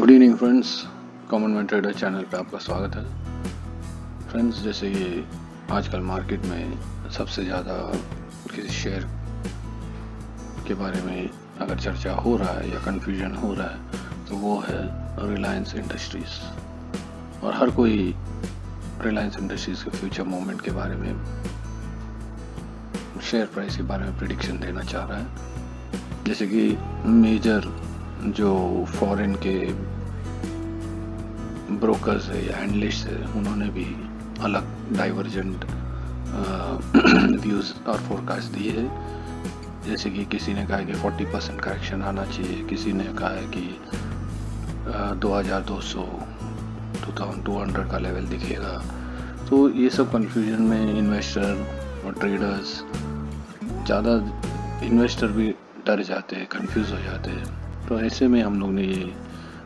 Good evening friends, common man trader channel पे आपका स्वागत है। फ्रेंड्स, जैसे ये आजकल मार्केट में सबसे ज़्यादा किसी शेयर के बारे में अगर चर्चा हो रहा है या कन्फ्यूजन हो रहा है तो वो है रिलायंस इंडस्ट्रीज़। और हर कोई रिलायंस इंडस्ट्रीज़ के फ्यूचर मूवमेंट के बारे में, शेयर प्राइस के बारे में प्रिडिक्शन देना चाह रहा है। जैसे कि मेजर जो फॉरेन के ब्रोकर्स है या एनालिस्ट है, उन्होंने भी अलग डाइवर्जेंट व्यूज़ और फोरकास्ट दिए हैं। जैसे कि किसी ने कहा है कि 40% करेक्शन आना चाहिए, किसी ने कहा है कि 2200 2200 का लेवल दिखेगा। तो ये सब कन्फ्यूजन में इन्वेस्टर और ट्रेडर्स, ज़्यादा इन्वेस्टर भी डर जाते हैं, कंफ्यूज हो जाते हैं। तो ऐसे में हम लोग ने ये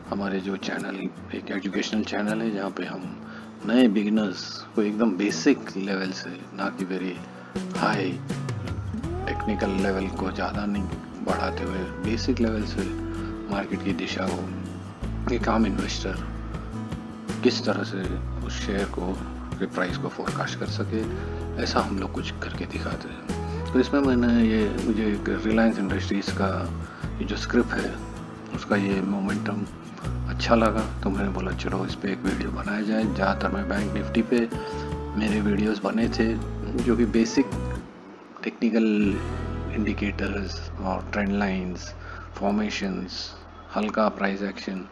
हमारे जो चैनल, एक एजुकेशनल चैनल है जहाँ पे हम नए बिगिनर्स को एकदम बेसिक लेवल से, ना कि वेरी हाई टेक्निकल लेवल को ज़्यादा नहीं बढ़ाते हुए, बेसिक लेवल से मार्केट की दिशा को एक आम इन्वेस्टर किस तरह से उस शेयर को के प्राइस को फोरकास्ट कर सके, ऐसा हम लोग कुछ करके दिखाते हैं। तो इसमें मुझे रिलायंस इंडस्ट्रीज़ का ये जो स्क्रिप्ट है उसका ये मोमेंटम अच्छा लगा, तो मैंने बोला चलो इस पर एक वीडियो बनाया जाए। ज़्यादातर मैं बैंक निफ्टी पे मेरे वीडियोस बने थे जो कि बेसिक टेक्निकल इंडिकेटर्स और ट्रेंड लाइंस, फॉर्मेशंस, हल्का प्राइस एक्शन,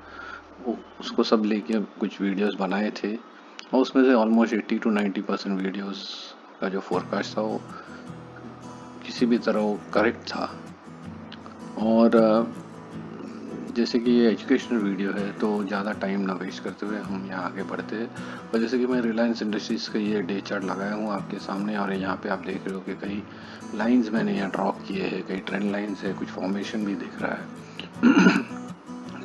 उसको सब लेके कुछ वीडियोस बनाए थे। और उसमें से ऑलमोस्ट 80 to 90% वीडियोस का जो फोरकास्ट था वो किसी भी तरह वो करेक्ट था। और जैसे कि ये एजुकेशनल वीडियो है तो ज़्यादा टाइम ना वेस्ट करते हुए हम यहाँ आगे बढ़ते हैं। और जैसे कि मैं रिलायंस इंडस्ट्रीज़ का ये डे चार्ट लगाया हूँ आपके सामने, और यहाँ पे आप देख रहे हो कि कई लाइंस मैंने यहाँ ड्रॉ किए हैं, कई ट्रेंड लाइंस है, कुछ फॉर्मेशन भी दिख रहा है।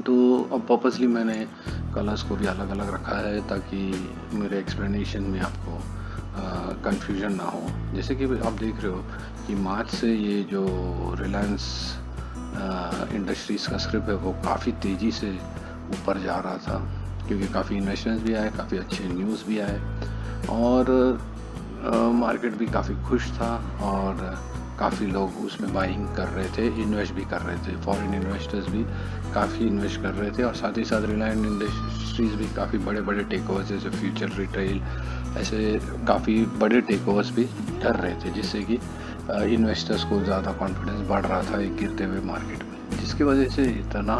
तो अब पर्पसली मैंने कलर्स को भी अलग अलग रखा है ताकि मेरे एक्सप्लेनेशन में आपको कन्फ्यूजन ना हो। जैसे कि आप देख रहे हो कि मार्च से ये जो रिलायंस इंडस्ट्रीज़ का स्क्रिप्ट है वो काफ़ी तेज़ी से ऊपर जा रहा था, क्योंकि काफ़ी इन्वेस्टमेंट्स भी आए, काफ़ी अच्छे न्यूज़ भी आए, और मार्केट भी काफ़ी खुश था और काफ़ी लोग उसमें बाइंग कर रहे थे, इन्वेस्ट भी कर रहे थे। फॉरेन इन्वेस्टर्स भी काफ़ी इन्वेस्ट कर रहे थे, और साथ ही साथ रिलायंस इंडस्ट्रीज़ भी काफ़ी बड़े बड़े टेक ओवर्स जैसे फ्यूचर रिटेल, ऐसे काफ़ी बड़े टेक ओवर्स भी कर रहे थे, जिससे कि इन्वेस्टर्स को ज़्यादा कॉन्फिडेंस बढ़ रहा था एक गिरते हुए मार्केट में, जिसकी वजह से इतना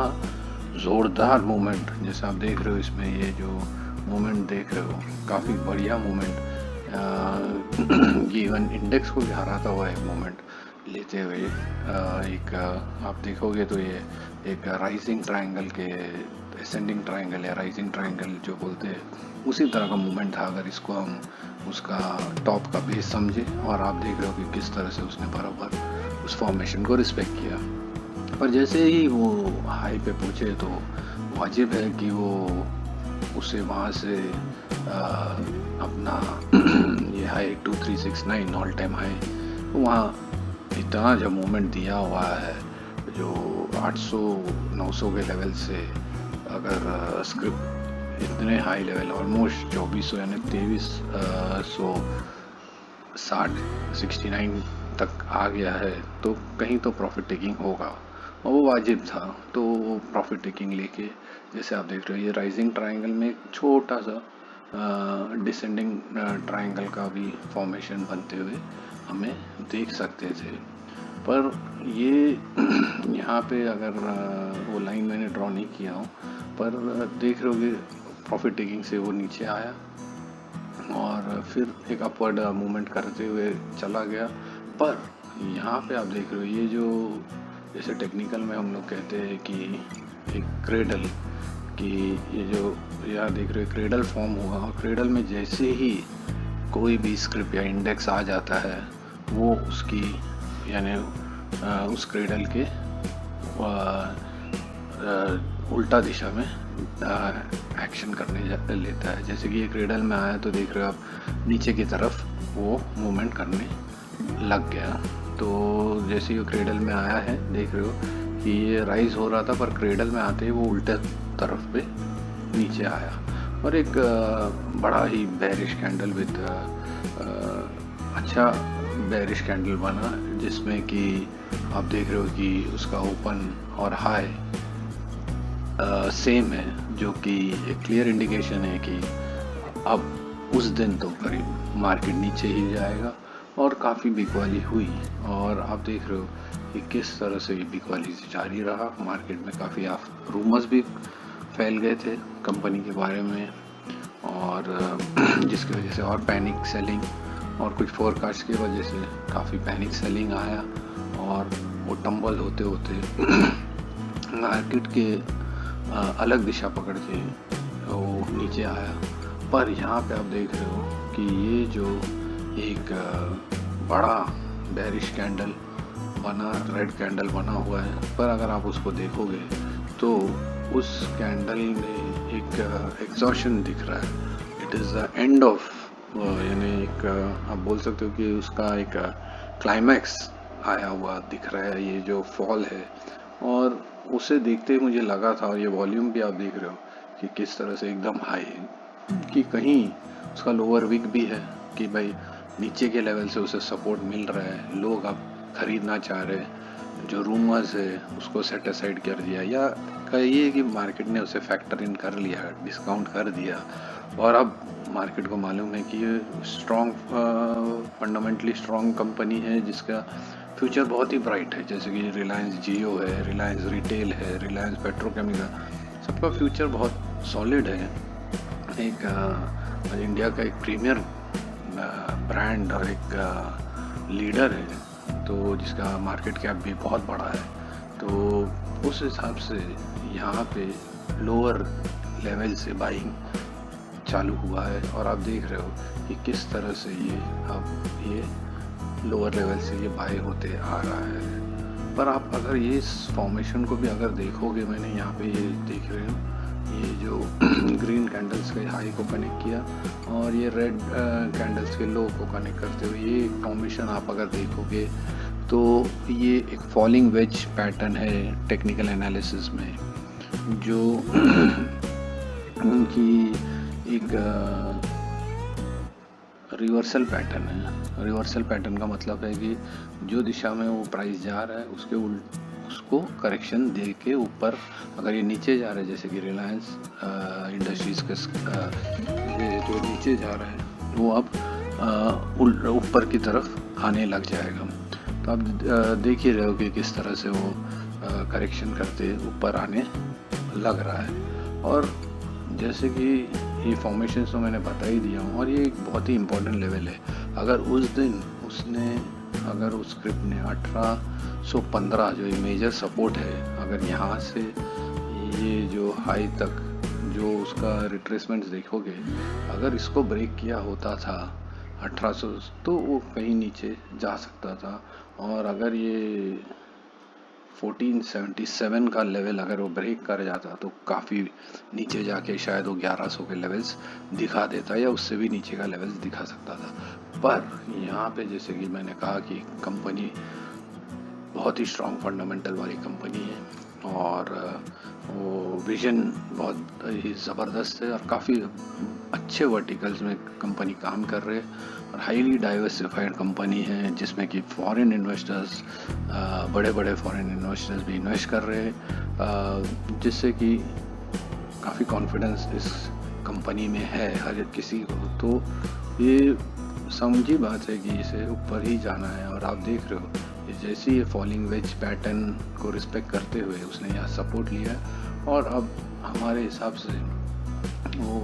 ज़ोरदार मूवमेंट, जैसे आप देख रहे हो इसमें ये जो मूवमेंट देख रहे हो, काफ़ी बढ़िया मूवमेंट, ये इवन इंडेक्स को भी हराता हुआ एक मूवमेंट लेते हुए एक आप देखोगे तो ये एक राइजिंग ट्रायंगल के, असेंडिंग ट्रायंगल या राइजिंग ट्रायंगल जो बोलते हैं, उसी तरह का मूवमेंट था। अगर इसको हम उसका टॉप का बेस समझे, और आप देख रहे हो कि किस तरह से उसने बराबर उस फॉर्मेशन को रिस्पेक्ट किया। पर जैसे ही वो हाई पे पहुँचे तो वाजिब है कि वो उसे वहाँ से अपना ये हाई 2369 ऑल टाइम हाई, तो वहाँ इतना जब मूवमेंट दिया हुआ है, जो 800-900 के लेवल से अगर स्क्रिप्ट इतने हाई लेवल ऑलमोस्ट 2400 यानी 2360-69 तक आ गया है, तो कहीं तो प्रॉफिट टेकिंग होगा, और वो वाजिब था। तो प्रॉफिट टेकिंग लेके, जैसे आप देख रहे हो ये राइजिंग ट्रायंगल में एक छोटा सा डिसेंडिंग ट्रायंगल का भी फॉर्मेशन बनते हुए हमें देख सकते थे। पर ये यहाँ पे अगर वो लाइन मैंने ड्रॉ नहीं किया हूँ, पर देख रहे होगे प्रॉफिट टेकिंग से वो नीचे आया और फिर एक अपवर्ड मूवमेंट करते हुए चला गया। पर यहाँ पे आप देख रहे हो ये जो, जैसे टेक्निकल में हम लोग कहते हैं कि एक क्रेडल की, ये जो यहाँ देख रहे हो क्रेडल फॉर्म हुआ, और क्रेडल में जैसे ही कोई भी स्क्रिप्ट या इंडेक्स आ जाता है, वो उसकी यानी उस क्रेडल के उल्टा दिशा में एक्शन करने लेता है। जैसे कि ये क्रेडल में आया तो देख रहे हो आप नीचे की तरफ वो मूवमेंट करने लग गया। तो जैसे ये क्रेडल में आया है, देख रहे हो कि ये राइज हो रहा था, पर क्रेडल में आते ही वो उल्टे तरफ पे नीचे आया और एक बड़ा ही बेरिश कैंडल विद अच्छा बेरिश कैंडल बना, जिसमें कि आप देख रहे हो कि उसका ओपन और हाई सेम है, जो कि एक क्लियर इंडिकेशन है कि अब उस दिन तो करीब मार्केट नीचे ही जाएगा। और काफ़ी बिकवाली हुई और आप देख रहे हो कि किस तरह से ये बिकवाली जारी रहा। मार्केट में काफ़ी रूमर्स भी फैल गए थे कंपनी के बारे में, और जिसकी वजह से और पैनिक सेलिंग और कुछ फोरकास्ट की वजह से काफ़ी पैनिक सेलिंग आया और वो टंबल होते होते मार्केट के अलग दिशा पकड़ के वो नीचे आया। पर यहाँ पे आप देख रहे हो कि ये जो एक बड़ा बेरिश कैंडल बना, रेड कैंडल बना हुआ है, पर अगर आप उसको देखोगे तो उस कैंडल में एक एग्जॉशन दिख रहा है। It is the end of, यानी एक आप बोल सकते हो कि उसका एक क्लाइमैक्स आया हुआ दिख रहा है ये जो फॉल है। और उसे देखते ही मुझे लगा था, और ये वॉल्यूम भी आप देख रहे हो कि किस तरह से एकदम हाई है, कि कहीं उसका लोअर विक भी है कि भाई नीचे के लेवल से उसे सपोर्ट मिल रहा है, लोग अब खरीदना चाह रहे हैं, जो रूमर्स है उसको सेट असाइड कर दिया, या कहिए कि मार्केट ने उसे फैक्टर इन कर लिया, डिस्काउंट कर दिया। और अब मार्केट को मालूम है कि ये स्ट्रॉन्ग, फंडामेंटली स्ट्रॉन्ग कंपनी है जिसका फ्यूचर बहुत ही ब्राइट है, जैसे कि रिलायंस जियो है, रिलायंस रिटेल है, रिलायंस पेट्रोकेमिकल, सबका फ्यूचर बहुत सॉलिड है। एक इंडिया का एक प्रीमियर ब्रांड और एक लीडर है, तो जिसका मार्केट कैप भी बहुत बड़ा है। तो उस हिसाब से यहाँ पे लोअर लेवल से बाइंग चालू हुआ है और आप देख रहे हो कि किस तरह से ये अब ये लोअर लेवल से ये बाय होते आ रहा है। पर आप अगर ये इस फॉर्मेशन को भी अगर देखोगे, मैंने यहाँ पे ये देख रहे हो ये जो ग्रीन कैंडल्स के हाई को कनेक्ट किया और ये रेड कैंडल्स के लो को कनेक्ट करते हुए ये फॉर्मेशन आप अगर देखोगे तो ये एक फॉलिंग वेज पैटर्न है टेक्निकल एनालिसिस में, जो उनकी एक रिवर्सल पैटर्न है। रिवर्सल पैटर्न का मतलब है कि जो दिशा में वो प्राइस जा रहा है उसके उसको करेक्शन दे के ऊपर, अगर ये नीचे जा रहा है जैसे कि रिलायंस इंडस्ट्रीज के जो नीचे जा रहा है वो अब ऊपर की तरफ आने लग जाएगा। तो आप देख ही रहे हो कि किस तरह से वो करेक्शन करते ऊपर आने लग रहा है। और जैसे कि ये फॉर्मेशन तो मैंने बता ही दिया हूँ, और ये एक बहुत ही इम्पोर्टेंट लेवल है। अगर उस दिन उसने, अगर उस स्क्रिप्ट ने 1815 जो मेजर सपोर्ट है, अगर यहाँ से ये जो हाई तक जो उसका रिट्रेसमेंट्स देखोगे, अगर इसको ब्रेक किया होता था 1800 तो वो कहीं नीचे जा सकता था। और अगर ये 1477 का लेवल अगर वो ब्रेक कर जाता तो काफ़ी नीचे जाके शायद वो 1100 के लेवल्स दिखा देता या उससे भी नीचे का लेवल्स दिखा सकता था। पर यहाँ पे जैसे कि मैंने कहा कि कंपनी बहुत ही स्ट्रॉन्ग फंडामेंटल वाली कंपनी है और वो विजन बहुत ही ज़बरदस्त है और काफ़ी अच्छे वर्टिकल्स में कंपनी काम कर रहे हैं और हाईली डाइवर्सिफाइड कंपनी है जिसमें कि फॉरेन इन्वेस्टर्स, बड़े बड़े फॉरेन इन्वेस्टर्स भी इन्वेस्ट कर रहे हैं, जिससे कि काफ़ी कॉन्फिडेंस इस कंपनी में है हर किसी को। तो ये समझी बात है कि इसे ऊपर ही जाना है और आप देख रहे हो जैसे ये फॉलिंग वेज पैटर्न को रिस्पेक्ट करते हुए उसने यहाँ सपोर्ट लिया और अब हमारे हिसाब से वो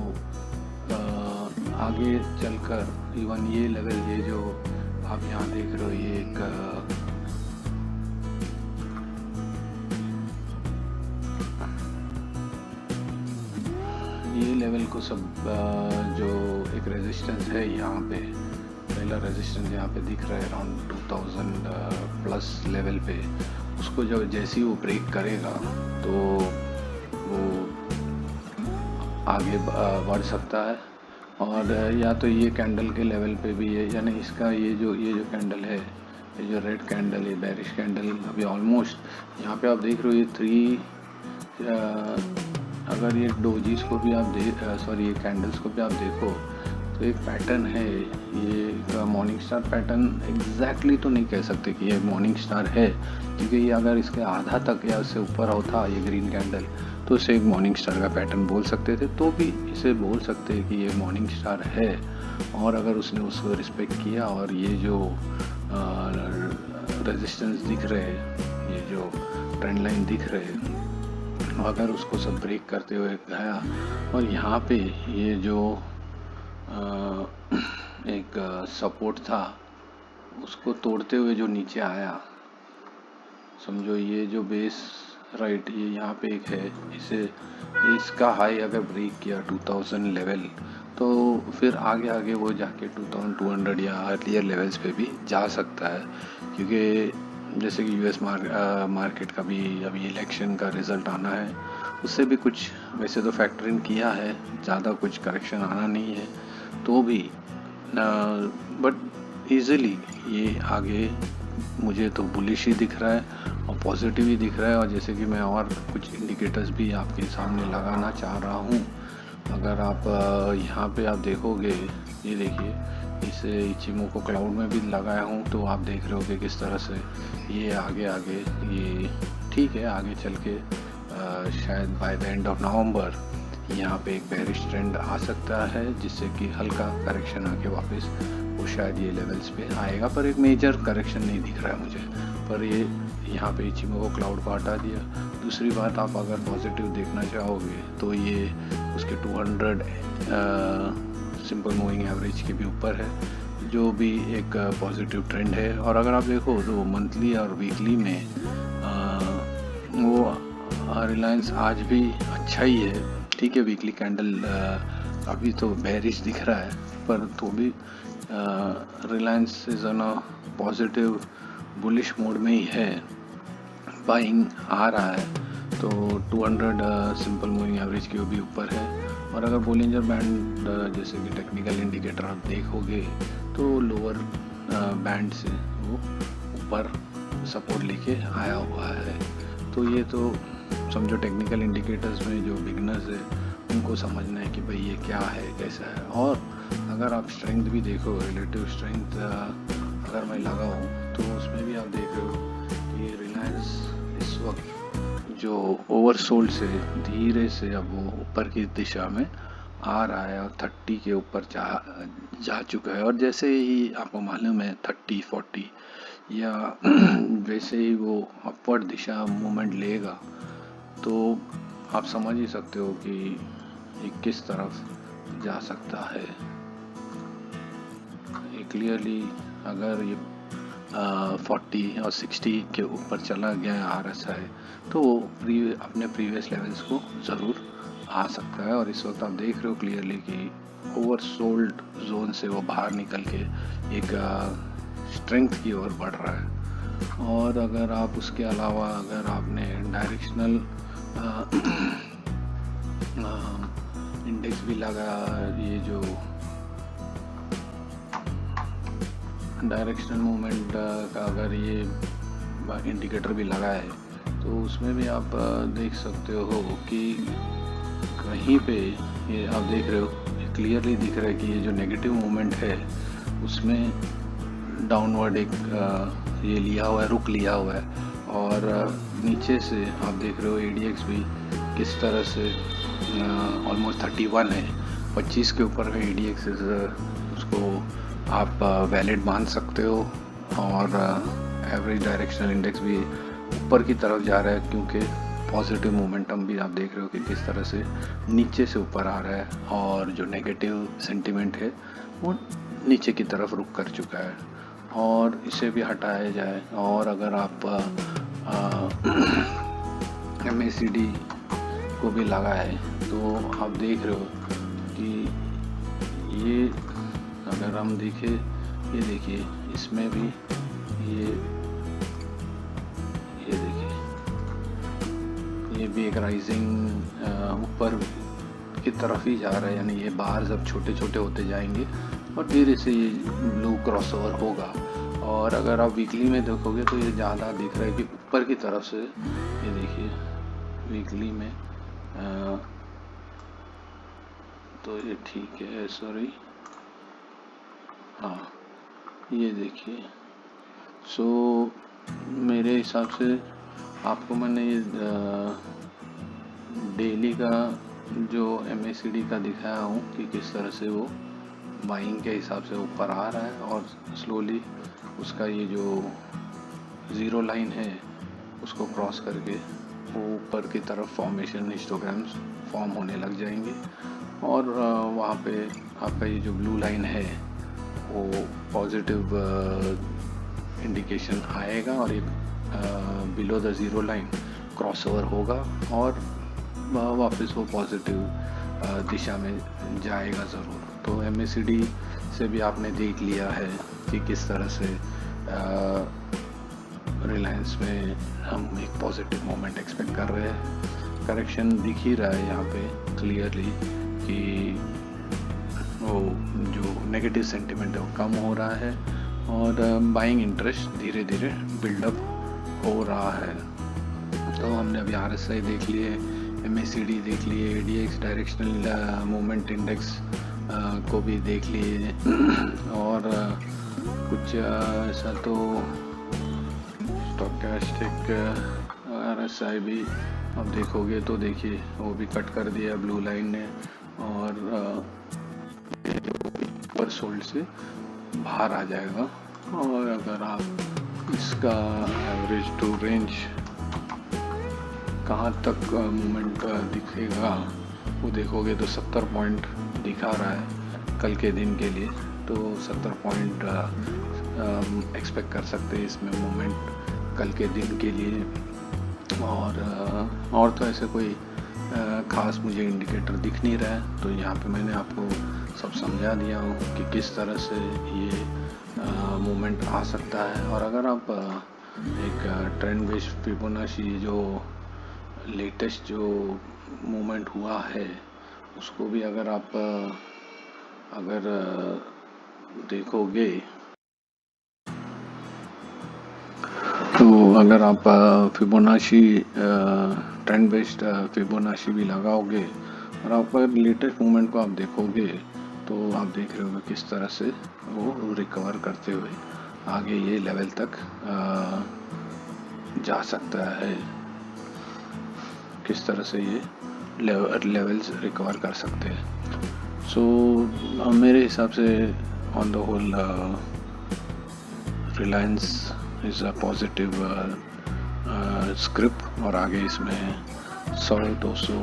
आगे चलकर इवन ये लेवल, ये जो आप यहाँ देख रहे हो, ये एक ये लेवल को सब जो एक रेजिस्टेंस है यहाँ पे, पहला रेजिस्टेंस यहाँ पे दिख रहा है अराउंड 2000 प्लस लेवल पे, उसको जब जैसे ही वो ब्रेक करेगा तो वो आगे बढ़ सकता है। और या तो ये कैंडल के लेवल पे भी है, यानी इसका ये जो कैंडल है ये जो रेड कैंडल, ये बेरिश कैंडल अभी ऑलमोस्ट यहाँ पे आप देख रहे हो ये 3 अगर ये डोजीज को भी आप ये कैंडल्स को भी आप देखो तो एक पैटर्न है, ये मॉर्निंग स्टार पैटर्न एग्जैक्टली तो नहीं कह सकते कि ये मॉर्निंग स्टार है, क्योंकि ये अगर इसके आधा तक या उससे ऊपर होता ये ग्रीन कैंडल तो इसे एक मॉर्निंग स्टार का पैटर्न बोल सकते थे, तो भी इसे बोल सकते हैं कि ये मॉर्निंग स्टार है। और अगर उसने उसको रिस्पेक्ट किया और ये जो रेजिस्टेंस दिख रहे हैं, ये जो ट्रेंड लाइन दिख रहे हैं, अगर उसको सब ब्रेक करते हुए गया और यहाँ पे ये जो एक सपोर्ट था उसको तोड़ते हुए जो नीचे आया, समझो ये जो बेस राइट ये यहाँ पे एक है, इसे इसका हाई अगर ब्रेक किया 2000 लेवल तो फिर आगे आगे वो जाके 2200 या अर्लियर लेवल्स पे भी जा सकता है, क्योंकि जैसे कि यूएस मार्केट का भी अभी इलेक्शन का रिज़ल्ट आना है, उससे भी कुछ वैसे तो फैक्टर इन किया है, ज़्यादा कुछ करेक्शन आना नहीं है तो भी बट ईज़िली ये आगे मुझे तो बुलिश ही दिख रहा है और पॉजिटिव ही दिख रहा है। और जैसे कि मैं और कुछ इंडिकेटर्स भी आपके सामने लगाना चाह रहा हूँ, अगर आप यहाँ पे आप देखोगे, ये देखिए इसे इचिमोको क्लाउड में भी लगाया हूँ तो आप देख रहे होगे किस तरह से ये आगे आगे ये ठीक है, आगे चल के शायद by the end of November यहाँ पे एक बेरिश ट्रेंड आ सकता है, जिससे कि हल्का करेक्शन आके वापस वो शायद ये लेवल्स पे आएगा, पर एक मेजर करेक्शन नहीं दिख रहा है मुझे। पर ये यहाँ पे इचिमोको क्लाउड को हटा दिया। दूसरी बात, आप अगर पॉजिटिव देखना चाहोगे तो ये उसके 200 सिंपल मूविंग एवरेज के भी ऊपर है, जो भी एक पॉजिटिव ट्रेंड है। और अगर आप देखो तो मंथली और वीकली में वो रिलायंस आज भी अच्छा ही है, ठीक है। वीकली कैंडल अभी तो बेरिश दिख रहा है, पर तो भी Reliance is on a positive bullish mode में ही है, बाइंग आ रहा है। तो 200 सिंपल मूविंग एवरेज के भी ऊपर है। और अगर बोलिंजर बैंड जैसे कि टेक्निकल इंडिकेटर आप देखोगे तो लोअर बैंड से वो ऊपर सपोर्ट लेके आया हुआ है। तो ये तो समझो टेक्निकल इंडिकेटर्स में जो बिगनर्स है उनको समझना है कि भाई ये क्या है, कैसा है। और अगर आप स्ट्रेंथ भी देखो, रिलेटिव स्ट्रेंथ अगर मैं लगाऊँ तो उसमें भी आप देख रहे हो कि रिलायंस इस वक्त जो ओवरसोल्ड से धीरे से अब वो ऊपर की दिशा में आ रहा है और 30 के ऊपर जा चुका है। और जैसे ही आपको मालूम है 30, 40 या वैसे ही वो अपवर्ड दिशा मूवमेंट लेगा, तो आप समझ ही सकते हो कि ये किस तरफ जा सकता है। ये क्लियरली अगर ये 40 और 60 के ऊपर चला गया है RSI, तो वो अपने प्रीवियस लेवल्स को ज़रूर आ सकता है। और इस वक्त आप देख रहे हो क्लियरली कि ओवरसोल्ड जोन से वो बाहर निकल के एक स्ट्रेंथ की ओर बढ़ रहा है। और अगर आप उसके अलावा अगर आपने डायरेक्शनल इंडेक्स भी लगा, ये जो डायरेक्शनल मूवमेंट का अगर ये इंडिकेटर भी लगा है तो उसमें भी आप देख सकते हो कि कहीं पे ये आप देख रहे हो क्लियरली दिख रहा है कि ये जो नेगेटिव मूवमेंट है उसमें डाउनवर्ड एक ये लिया हुआ है, रुक लिया हुआ है। और नीचे से आप देख रहे हो ADX भी किस तरह से ऑलमोस्ट 31 है, 25 के ऊपर का ADX उसको आप वैलिड मान सकते हो। और एवरेज डायरेक्शनल इंडेक्स भी ऊपर की तरफ जा रहा है, क्योंकि पॉजिटिव मोमेंटम भी आप देख रहे हो कि किस तरह से नीचे से ऊपर आ रहा है और जो नेगेटिव सेंटिमेंट है वो नीचे की तरफ रुक कर चुका है। और इसे भी हटाया जाए, और अगर आप MACD को भी लगाए तो आप देख रहे हो कि ये अगर हम देखें, ये देखिए इसमें भी ये देखिए ये भी एक राइजिंग ऊपर की तरफ ही जा रहा है, यानी ये बाहर सब छोटे छोटे होते जाएंगे और धीरे से ये ब्लू क्रॉसओवर होगा। और अगर आप वीकली में देखोगे तो ये ज़्यादा दिख रहा है कि ऊपर की तरफ से, ये देखिए वीकली में तो ये ठीक है, सॉरी, हाँ ये देखिए। सो मेरे हिसाब से आपको मैंने ये डेली का जो MACD का दिखाया हूँ कि किस तरह से वो बाइंग के हिसाब से ऊपर आ रहा है और स्लोली उसका ये जो ज़ीरो लाइन है उसको क्रॉस करके वो ऊपर की तरफ फॉर्मेशन हिस्टोग्राम्स फॉर्म होने लग जाएंगे और वहाँ पे आपका ये जो ब्लू लाइन है वो पॉजिटिव इंडिकेशन आएगा और एक below the zero line crossover होगा और वापस वो पॉजिटिव दिशा में जाएगा ज़रूर। तो MACD से भी आपने देख लिया है कि किस तरह से रिलायंस में हम एक पॉजिटिव मोमेंट एक्सपेक्ट कर रहे हैं। करेक्शन दिख ही रहा है यहाँ पे क्लियरली कि वो जो नेगेटिव सेंटिमेंट है वो कम हो रहा है और बाइंग इंटरेस्ट धीरे धीरे बिल्डअप हो रहा है। तो हमने अभी RSI देख लिए, MACD देख लिए, ADX डायरेक्शनल मूवमेंट इंडेक्स को भी देख लिए और कुछ ऐसा तो स्टॉकेस्टिक RSI भी आप देखोगे तो देखिए वो भी कट कर दिया ब्लू लाइन ने और ऊपर सोल्ड से बाहर आ जाएगा। और अगर आप इसका एवरेज टू रेंज कहाँ तक मूवमेंट दिखेगा वो देखोगे तो 70 पॉइंट दिखा रहा है कल के दिन के लिए, तो 70 पॉइंट एक्सपेक्ट कर सकते हैं इसमें मूवमेंट कल के दिन के लिए। और तो ऐसे कोई ख़ास मुझे इंडिकेटर दिख नहीं रहा है, तो यहाँ पे मैंने आपको सब समझा दिया हूँ कि किस तरह से ये मूवमेंट आ सकता है। और अगर आप एक ट्रेंड बेस्ड फिबोनाची जो लेटेस्ट जो मूवमेंट हुआ है उसको भी अगर आप देखोगे तो अगर आप फिबोनाची ट्रेंड बेस्ड फिबोनाची भी लगाओगे और आप लेटेस्ट मूवमेंट को आप देखोगे तो आप देख रहे होगे किस तरह से वो रिकवर करते हुए आगे ये लेवल तक जा सकता है, किस तरह से ये लेवल्स रिकवर कर सकते हैं। सो मेरे हिसाब से on the whole Reliance is a positive script और आगे इसमें 100-200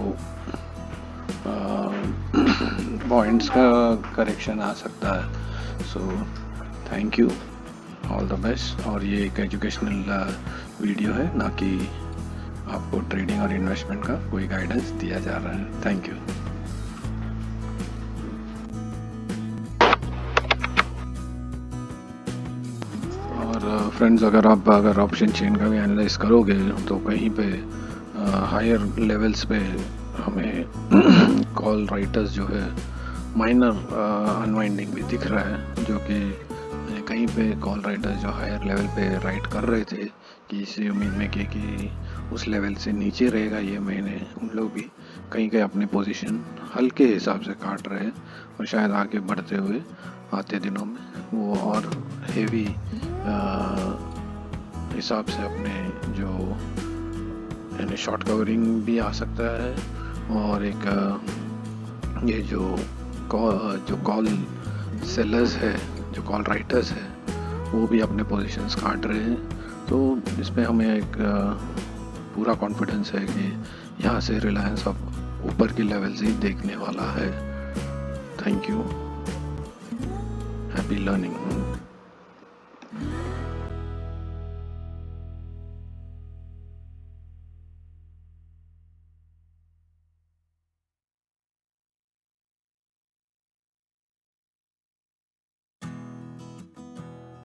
पॉइंट्स का करेक्शन आ सकता है। So thank you, all the best. और ये एक एजुकेशनल वीडियो है, ना कि आपको ट्रेडिंग और इन्वेस्टमेंट का कोई गाइडेंस दिया जा रहा है। Thank you. और फ्रेंड्स, अगर ऑप्शन चेन का भी एनालाइज करोगे तो कहीं पे हायर लेवल्स पे हमें कॉल राइटर्स जो है माइनर अनवाइंडिंग भी दिख रहा है, जो कि कहीं पे कॉल राइटर्स जो हायर लेवल पे राइट कर रहे थे कि इसी उम्मीद में कि उस लेवल से नीचे रहेगा ये महीने, उन लोग भी कहीं अपनी पोजीशन हल्के हिसाब से काट रहे हैं और शायद आगे बढ़ते हुए आते दिनों में वो और हेवी हिसाब से अपने जो यानी शॉर्ट कवरिंग भी आ सकता है और एक ये जो कॉल सेलर्स है, जो कॉल राइटर्स है, वो भी अपने पोजीशंस काट रहे हैं। तो इसमें हमें एक पूरा कॉन्फिडेंस है कि यहाँ से रिलायंस अब ऊपर की लेवल से ही देखने वाला है। Thank you, happy learning.